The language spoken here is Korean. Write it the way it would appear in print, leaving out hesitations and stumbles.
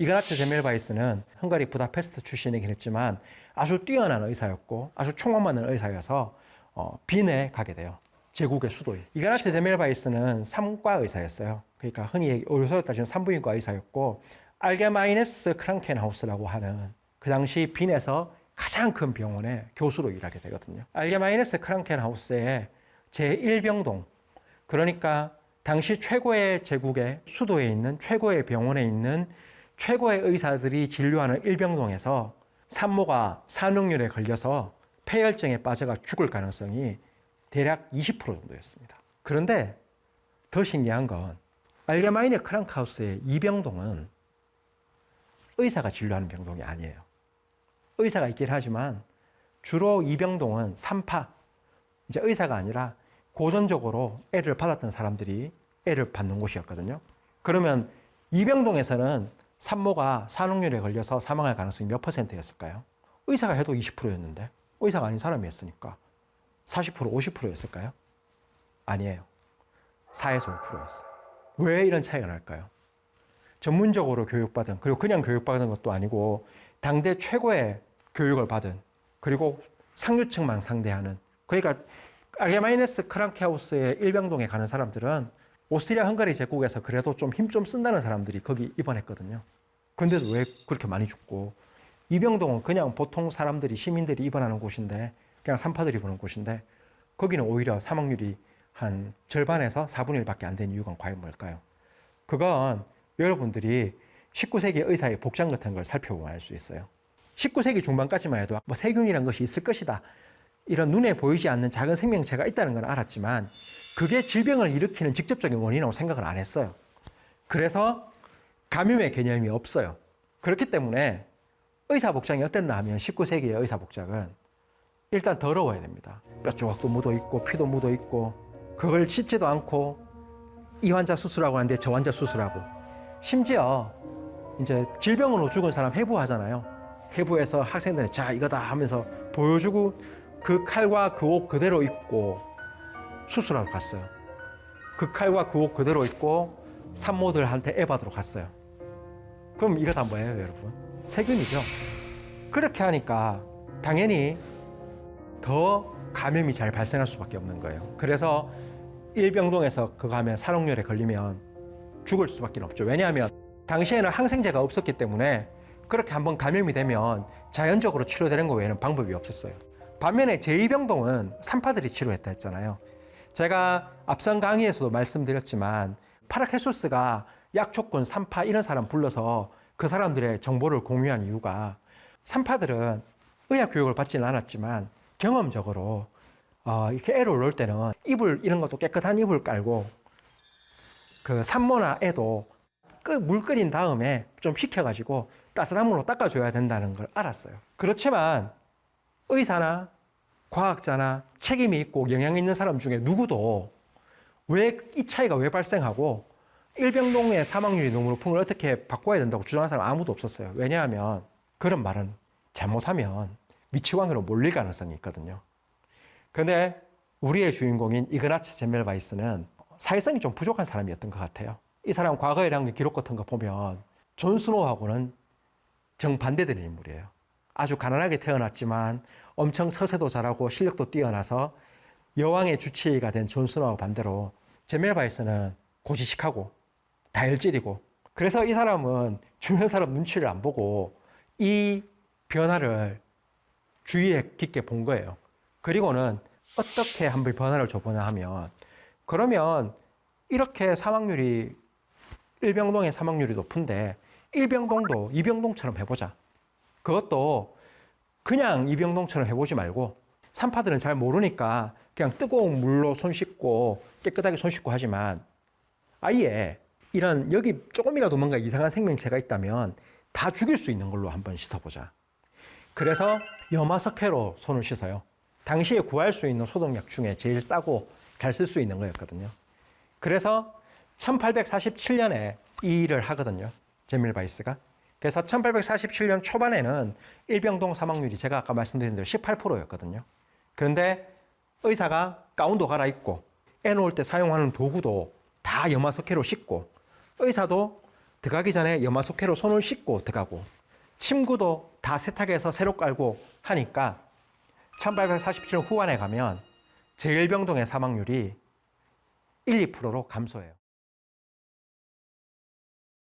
이그나츠 제멜바이스는 헝가리 부다페스트 출신이긴 했지만 아주 뛰어난 의사였고 아주 총망 많은 의사여서 빈에 가게 돼요. 제국의 수도에. 이그나츠 제멜바이스는 삼과 의사였어요. 그러니까 흔히 의료소로 따지면 산부인과 의사였고 알게마이네스 크랑켄하우스라고 하는 그 당시 빈에서 가장 큰 병원의 교수로 일하게 되거든요. 알게마이네스 크랑켄하우스의 제1병동, 그러니까 당시 최고의 제국의 수도에 있는 최고의 병원에 있는 최고의 의사들이 진료하는 일병동에서 산모가 산후우열에 걸려서 폐혈증에 빠져가 죽을 가능성이 대략 20% 정도였습니다. 그런데 더 신기한 건 알게마이네 크랑크하우스의 이 병동은 의사가 진료하는 병동이 아니에요. 의사가 있긴 하지만 주로 이 병동은 산파, 이제 의사가 아니라 고전적으로 애를 받았던 사람들이 애를 받는 곳이었거든요. 그러면 이 병동에서는 산모가 산후우열에 걸려서 사망할 가능성이 몇 %였을까요? 의사가 해도 20%였는데 의사가 아닌 사람이 했으니까 40%, 50%였을까요? 아니에요. 4에서 5%였어요. 왜 이런 차이가 날까요? 전문적으로 교육받은, 그리고 그냥 교육받은 것도 아니고 당대 최고의 교육을 받은, 그리고 상류층만 상대하는, 그러니까 알게마이네스 크랑케하우스의 일병동에 가는 사람들은 오스트리아 헝가리 제국에서 그래도 좀 힘 좀 쓴다는 사람들이 거기 입원했거든요. 근데도 왜 그렇게 많이 죽고, 이 병동은 그냥 보통 사람들이, 시민들이 입원하는 곳인데, 그냥 산파들이 입원하는 곳인데, 거기는 오히려 사망률이 한 절반에서 4분의 1밖에 안 되는 이유가 과연 뭘까요? 그건 여러분들이 19세기 의사의 복장 같은 걸 살펴보면 알 수 있어요. 19세기 중반까지만 해도 뭐 세균이라는 것이 있을 것이다, 이런 눈에 보이지 않는 작은 생명체가 있다는 건 알았지만 그게 질병을 일으키는 직접적인 원인이라고 생각을 안 했어요. 그래서 감염의 개념이 없어요. 그렇기 때문에 의사 복장이 어땠나 하면 19세기의 의사 복장은 일단 더러워야 됩니다. 뼈 조각도 묻어 있고 피도 묻어 있고, 그걸 씻지도 않고 이 환자 수술하고 하는데 저 환자 수술하고, 심지어 이제 질병으로 죽은 사람 해부하잖아요. 해부해서 학생들이 자 이거다 하면서 보여주고 그 칼과 그 옷 그대로 입고 수술하러 갔어요. 그 칼과 그 옷 그대로 입고 산모들한테 애 받으러 갔어요. 그럼 이거 다 뭐예요, 여러분? 세균이죠. 그렇게 하니까 당연히 더 감염이 잘 발생할 수밖에 없는 거예요. 그래서 일병동에서 그거 하면 산후우열에 걸리면 죽을 수밖에 없죠. 왜냐하면 당시에는 항생제가 없었기 때문에 그렇게 한번 감염이 되면 자연적으로 치료되는 거 외에는 방법이 없었어요. 반면에 제2병동은 산파들이 치료했다 했잖아요. 제가 앞선 강의에서도 말씀드렸지만 파라케소스가 약초꾼, 산파 이런 사람 불러서 그 사람들의 정보를 공유한 이유가, 산파들은 의학 교육을 받지는 않았지만 경험적으로 이렇게 애를 놓을 때는 이불 이런 것도 깨끗한 이불 깔고 그 산모나 애도 물 끓인 다음에 좀 식혀가지고 따뜻한 물로 닦아줘야 된다는 걸 알았어요. 그렇지만 의사나 과학자나 책임이 있고 영향 있는 사람 중에 누구도 왜 이 차이가 왜 발생하고 일병동의 사망률이 너무 높은 걸 어떻게 바꿔야 된다고 주장하는 사람 아무도 없었어요. 왜냐하면 그런 말은 잘못하면 미치광이로 몰릴 가능성이 있거든요. 근데 우리의 주인공인 이그나츠 제멜바이스는 사회성이 좀 부족한 사람이었던 것 같아요. 이 사람 과거에 남긴 기록 같은 거 보면 존 스노우하고는 정반대되는 인물이에요. 아주 가난하게 태어났지만 엄청 서세도 잘하고 실력도 뛰어나서 여왕의 주치의가 된 존 스노우와 반대로 제멜바이스는 고지식하고 다혈질이고, 그래서 이 사람은 주변 사람 눈치를 안 보고 이 변화를 주의에 깊게 본 거예요. 그리고는 어떻게 한번 변화를 줘보냐 하면, 그러면 이렇게 사망률이, 일병동의 사망률이 높은데 일병동도 이병동처럼 해보자. 그것도 그냥 이병동처럼 해보지 말고, 산파들은 잘 모르니까 그냥 뜨거운 물로 손 씻고 깨끗하게 손 씻고 하지만, 아예 이런 여기 조금이라도 뭔가 이상한 생명체가 있다면 다 죽일 수 있는 걸로 한번 씻어보자. 그래서 염화석회로 손을 씻어요. 당시에 구할 수 있는 소독약 중에 제일 싸고 잘 쓸 수 있는 거였거든요. 그래서 1847년에 이 일을 하거든요, 제밀바이스가. 그래서 1847년 초반에는 일병동 사망률이 제가 아까 말씀드린 대로 18%였거든요. 그런데 의사가 가운도 갈아입고 애 놓을 때 사용하는 도구도 다 염화석회로 씻고, 의사도 들어가기 전에 염화석회로 손을 씻고 들어가고 침구도 다 세탁해서 새로 깔고 하니까 1847년 후반에 가면 제1병동의 사망률이 1, 2%로 감소해요.